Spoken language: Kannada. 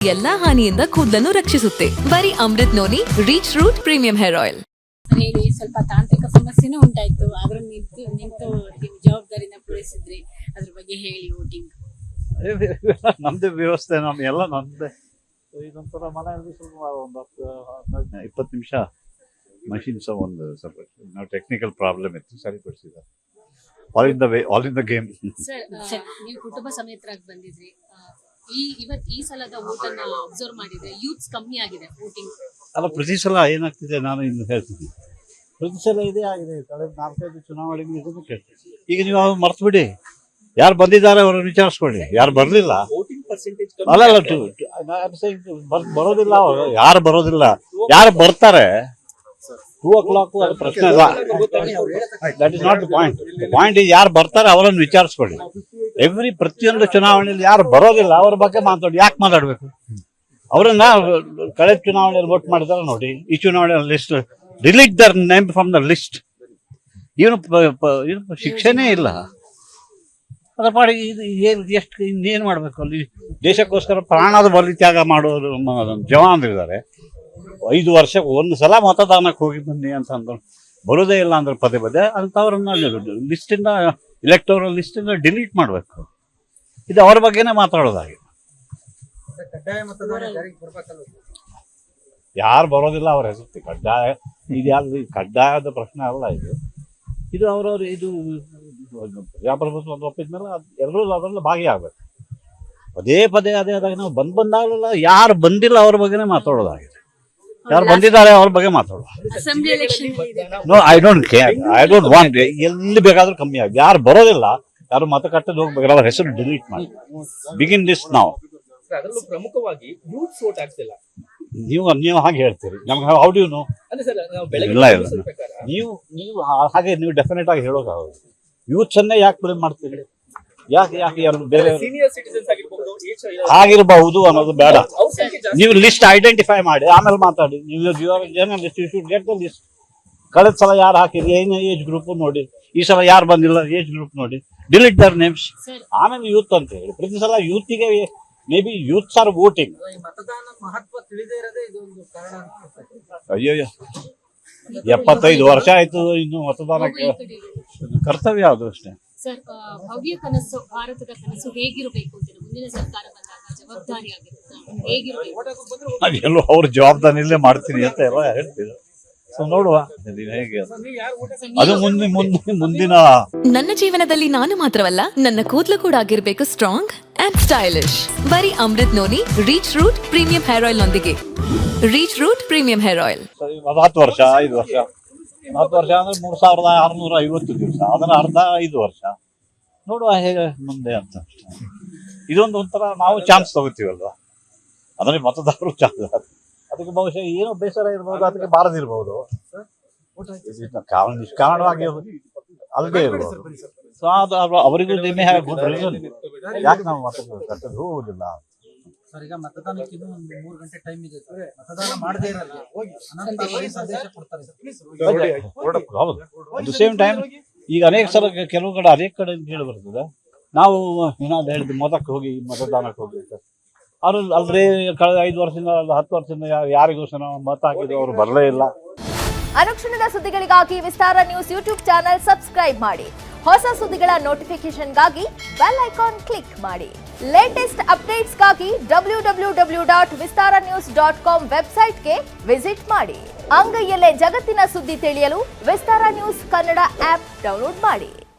ಎಲ್ಲಾ ಹಾನಿಯಿಂದ ಕೂದಲನ್ನು ರಕ್ಷಿಸುತ್ತೆ. ಬರೀ Amrit noni reach root premium hair oil. ಹೇಳಿ, ಸ್ವಲ್ಪ ತಾಂತ್ರಿಕ ಸಮಸ್ಯೆನೂ ಉಂಟಾಯ್ತು, ಆದ್ರೂ ನಿಂತು ಜವಾಬ್ದಾರಿನ ಪೂರೈಸಿದ್ರಿ. ಅದ್ರ ಬಗ್ಗೆ ಹೇಳಿ. ವೋಟಿಂಗ್ ನಮ್ದೇ ವ್ಯವಸ್ಥೆ, ಎಲ್ಲ ನಮ್ದೇ. ಇದೊಂಥರ ಮನೆಯಲ್ಲಿ ಸ್ವಲ್ಪ ಒಂದು 20 ನಿಮಿಷ ಮಷಿನ್ಸ್ ಒಂದು ಸ್ವಲ್ಪ ಟೆಕ್ನಿಕಲ್ ಪ್ರಾಬ್ಲಮ್ ಇತ್ತು, ಸರಿಪಡಿಸಿದ್ದಾರೆ. All in the game. Sir, ನೀವು ಕುಟುಂಬ ಸಮೇತರಾಗಿ ಬಂದಿದ್ರಿ. ಈ ಸಲದ ವೋಟ್ ಅನ್ನ ಅಬ್ಸರ್ವ್ ಮಾಡಿದ್ರೆ ಯೂತ್ಸ್ ಕಮ್ಮಿ ಆಗಿದೆ ವೋಟಿಂಗ್. ಅಲ್ಲ, ಪ್ರತಿ ಸಲ ಏನಾಗ್ತಿದೆ ನಾನು ಇನ್ನು ಹೇಳ್ತೀನಿ, ಪ್ರತಿ ಸಲ ಇದೇ ಆಗಿದೆ. ಕಳೆದ 4-5 ಚುನಾವಣೆಗಳು ಇದನ್ನು ಕೇಳ್ತೀನಿ. ಈಗ ನೀವು ಅವ್ರು ಮರ್ತು ಬಿಡಿ, ಯಾರು ಬಂದಿದ್ದಾರೆ ಅವರನ್ನು ವಿಚಾರಿಸ್ಕೊಳ್ಳಿ. ಯಾರು ಬರಲಿಲ್ಲ ಅಲ್ಲ ಬರೋದಿಲ್ಲ ಅವರು, ಯಾರು ಬರೋದಿಲ್ಲ, ಯಾರು ಬರ್ತಾರೆ 2 o'clock ಅದು ಪ್ರಶ್ನೆ ಇಲ್ಲ. That is not the point. Point is ಯಾರು ಬರ್ತಾರೆ ಅವರನ್ನು ವಿಚಾರಿಸ್ಕೊಳ್ಳಿ. ಪ್ರತಿಯೊಂದು ಚುನಾವಣೆಯಲ್ಲಿ ಯಾರು ಬರೋದಿಲ್ಲ ಅವ್ರ ಬಗ್ಗೆ ಮಾತಾಡಿ. ಯಾಕೆ ಮಾತಾಡ್ಬೇಕು? ಅವರನ್ನ ಕಳೆದ ಚುನಾವಣೆಯಲ್ಲಿ ವೋಟ್ ಮಾಡಿದಾರೆ ನೋಡಿ, ಈ ಚುನಾವಣೆಯಲ್ಲಿ list delete their name from the list. ಏನು ಶಿಕ್ಷೆನೇ ಇಲ್ಲ. ಅದರ ಪಾಡಿಗೆ ಇದು ಎಷ್ಟು ಇನ್ನೇನು ಮಾಡಬೇಕು? ಅಲ್ಲಿ ದೇಶಕ್ಕೋಸ್ಕರ ಪ್ರಾಣದ ಬಲಿ ತ್ಯಾಗ ಮಾಡೋರು ಜವಾನರಿದ್ದಾರೆ. 5 ವರ್ಷಕ್ಕೆ 1 ಸಲ ಮತದಾನಕ್ಕೆ ಹೋಗಿ ಬನ್ನಿ ಅಂತಂದ್ರು, ಬರೋದೇ ಇಲ್ಲ ಅಂದ್ರೆ ಪದೇ ಅಂಥವ್ರನ್ನ ಲಿಸ್ಟಿಂದ, ಇಲೆಕ್ಟೋರಲ್ ಲಿಸ್ಟಿಂದ ಡಿಲೀಟ್ ಮಾಡಬೇಕು. ಇದು ಅವ್ರ ಬಗ್ಗೆನೇ ಮಾತಾಡೋದಾಗಿದೆ. ಯಾರು ಬರೋದಿಲ್ಲ ಅವ್ರ ಹೆಸರು ಕಡ್ಡಾಯ. ಇದು ಯಾರು ಕಡ್ಡಾಯದ ಪ್ರಶ್ನೆ ಅಲ್ಲ. ಇದು ಅವರವ್ರು ಇದು ಪ್ರಜಾಪ್ರಭುತ್ವ ಒಪ್ಪಿದ ಮೇಲೆ ಎಲ್ಲರೂ ಅದರಲ್ಲಿ ಭಾಗಿಯಾಗಬೇಕು. ಪದೇ ಅದೇ ಆದಾಗ ನಾವು ಬಂದಾಗಲೆಲ್ಲ ಯಾರು ಬಂದಿಲ್ಲ ಅವ್ರ ಬಗ್ಗೆನೇ ಮಾತಾಡೋದಾಗಿದೆ. ಯಾರು ಬಂದಿದ್ದಾರೆ ಅವ್ರ ಬಗ್ಗೆ ಮಾತಾಡೋದು. No, I don't care, I don't want. ಎಲ್ಲಿ ಬೇಕಾದ್ರೂ ಕಮ್ಮಿ ಆಗಿ, ಯಾರು ಬರೋದಿಲ್ಲ, ಯಾರು ಮತ ಕಟ್ಟದ ಹೋಗ್ಬೇಕಾದ್ರೆ ಅವ್ರ ಹೆಸರು ಡಿಲೀಟ್ ಮಾಡಿ. ಬಿಗಿನ್ ದಿಸ್ ನಾವು. ನೀವು ಹಾಗೆ ಹೇಳ್ತೀರಿ, ನಮ್ಗೆ ಹೌ ಡು ಯು ನೋ? ಇಲ್ಲ ನೀವು ಹಾಗೆ ನೀವು ಡೆಫಿನೆಟ್ ಆಗಿ ಹೇಳೋಕ್ಕಾಗೋದು. ಯೂತ್ಸ್ ಅನ್ನೇ ಯಾಕೆ ಬ್ಲೇಮ್ ಮಾಡ್ತೀರಿ? ಯಾಕೆ ಬೇರೆ ಆಗಿರಬಹುದು ಅನ್ನೋದು ಬೇಡ. ನೀವು ಲಿಸ್ಟ್ ಐಡೆಂಟಿಫೈ ಮಾಡಿ ಆಮೇಲೆ ಮಾತಾಡಿ. ನೀವು journalist, you should get the list. ಕಳೆದ ಸಲ ಯಾರು ಹಾಕಿರಿ, ಏನ್ ಏಜ್ ಗ್ರೂಪ್ ನೋಡಿ, ಈ ಸಲ ಯಾರು ಬಂದಿಲ್ಲ ಏಜ್ ಗ್ರೂಪ್ ನೋಡಿ, ಡಿಲೀಟ್ ದರ್ ನೇಮ್ಸ್. ಆಮೇಲೆ ಯೂತ್ ಅಂತ ಹೇಳಿ ಪ್ರತಿ ಸಲ ಯೂತಿಗೆ maybe youths are voting. ಅಯ್ಯೋ, 75 ವರ್ಷ ಆಯ್ತು, ಇನ್ನು ಮತದಾನಕ್ಕೆ ಕರ್ತವ್ಯ ಅದು ಅಷ್ಟೇ. ಸರ್, ಭವ್ಯ ಕನಸು, ಭಾರತದ ಕನಸು ಹೇಗಿರಬೇಕು ಅಂತ ಮುಂದಿನ ಸರ್ಕಾರ ಬಂದಾಗ ಜವಾಬ್ದಾರಿ ಆಗಿರುತ್ತೆ, ಹೇಗಿರಬೇಕು? ಅದೆಲ್ಲೋ ಅವ್ರ ಜವಾಬ್ದಾರಿಯಲ್ಲೇ ಮಾಡ್ತೀನಿ ಅಂತ ಎಲ್ಲ ಹೇಳ್ತೀವಿ. ಸೊ ನೋಡುವ ಹೇಗೆ ಅದು ಮುಂದಿನ. ನನ್ನ ಜೀವನದಲ್ಲಿ ನಾನು ಮಾತ್ರವಲ್ಲ, ನನ್ನ ಕೂದಲು ಕೂಡ ಆಗಿರ್ಬೇಕು ಸ್ಟ್ರಾಂಗ್ ಅಂಡ್ ಸ್ಟೈಲಿಶ್. ಬರೀ Amrit noni reach root premium hair oil ನೊಂದಿಗೆ. Reach root premium hair oil 10 ವರ್ಷ 5 ವರ್ಷ 10 ವರ್ಷ ಅಂದ್ರೆ 3650 ದಿವಸ, ಅದನ್ನ ಅರ್ಧ 5 ವರ್ಷ ನೋಡುವ ಹೇಗೆ ಮುಂದೆ ಅಂತ. ಇದೊಂದು ಒಂಥರ ನಾವು ಚಾನ್ಸ್ ತಗೋತೀವಲ್ವಾ, ಅದರಲ್ಲಿ ಮತದಾರರು ಚಾನ್ಸ್. ಅದಕ್ಕೆ ಬಹುಶಃ ಏನೋ ಬೇಸರ ಇರ್ಬೋದು, ಅದಕ್ಕೆ ಬಾರದಿರ್ಬೋದು, ನಿಷ್ಕಾರಣವಾಗಿ ಅಲ್ಲದೆ ಇರ್ಬೋದು. ಸೊ ಅದು ಅವರಿಗೂ ದಿಮ್ಮೆ ಗುಡ್ ರೀಸನ್ ಯಾಕೆ ನಾವು ಮತ ಹೋಗುದಿಲ್ಲ. ಸರ್, ಈಗ ಮತದಾನಕ್ಕೆ ಇನ್ನೂ 3 ಗಂಟೆ ಟೈಮ್ ಇದೆ. ಮತದಾನ ಮಾಡದೇ ಇರಲ್ಲ, ಸಂದೇಶ ಕೊಡ್ತಾರೆ. ಹೌದು, ಅಟ್ ದ ಸೇಮ್ ಟೈಮ್ ಈಗ ಅನೇಕ ಸಲ ಕೆಲವು ಕಡೆ ಅನೇಕ ಕಡೆ ಹೇಳಿ ಬರ್ತದೆ, ನಾವು ಏನಾದ್ರು ಹೇಳಿದ್ದು ಮತಕ್ಕೆ ಹೋಗಿ ಮತದಾನಕ್ಕೆ ಹೋಗಿ ಅಂತ. ಅವ್ರು ಅಲ್ರೇ ಕಳೆದ 5 ವರ್ಷದಿಂದ 10 ವರ್ಷದಿಂದ ಯಾರಿಗೂ ಸಹ ಮತ ಹಾಕಿದ್ರು, ಅವರು ಬರಲೇ ಇಲ್ಲ. ಅನುಕ್ಷಣದ ಸುದ್ದಿಗಳಿಗಾಗಿ ವಿಸ್ತಾರ ನ್ಯೂಸ್ ಯೂಟ್ಯೂಬ್ ಚಾನೆಲ್ ಸಬ್ಸ್ಕ್ರೈಬ್ ಮಾಡಿ. ಹೊಸ ಸುದ್ದಿಗಳ ನೋಟಿಫಿಕೇಶನ್ಗಾಗಿ ಬೆಲ್ ಐಕಾನ್ ಕ್ಲಿಕ್ ಮಾಡಿ. ಲೇಟೆಸ್ಟ್ ಅಪ್ಡೇಟ್ಸ್ಗಾಗಿ www.vistaranews.com ವೆಬ್ಸೈಟ್ಗೆ ವಿಸಿಟ್ ಮಾಡಿ. ಅಂಗೈಯಲ್ಲೇ ಜಗತ್ತಿನ ಸುದ್ದಿ ತಿಳಿಯಲು ವಿಸ್ತಾರ ನ್ಯೂಸ್ ಕನ್ನಡ ಆಪ್ ಡೌನ್ಲೋಡ್ ಮಾಡಿ.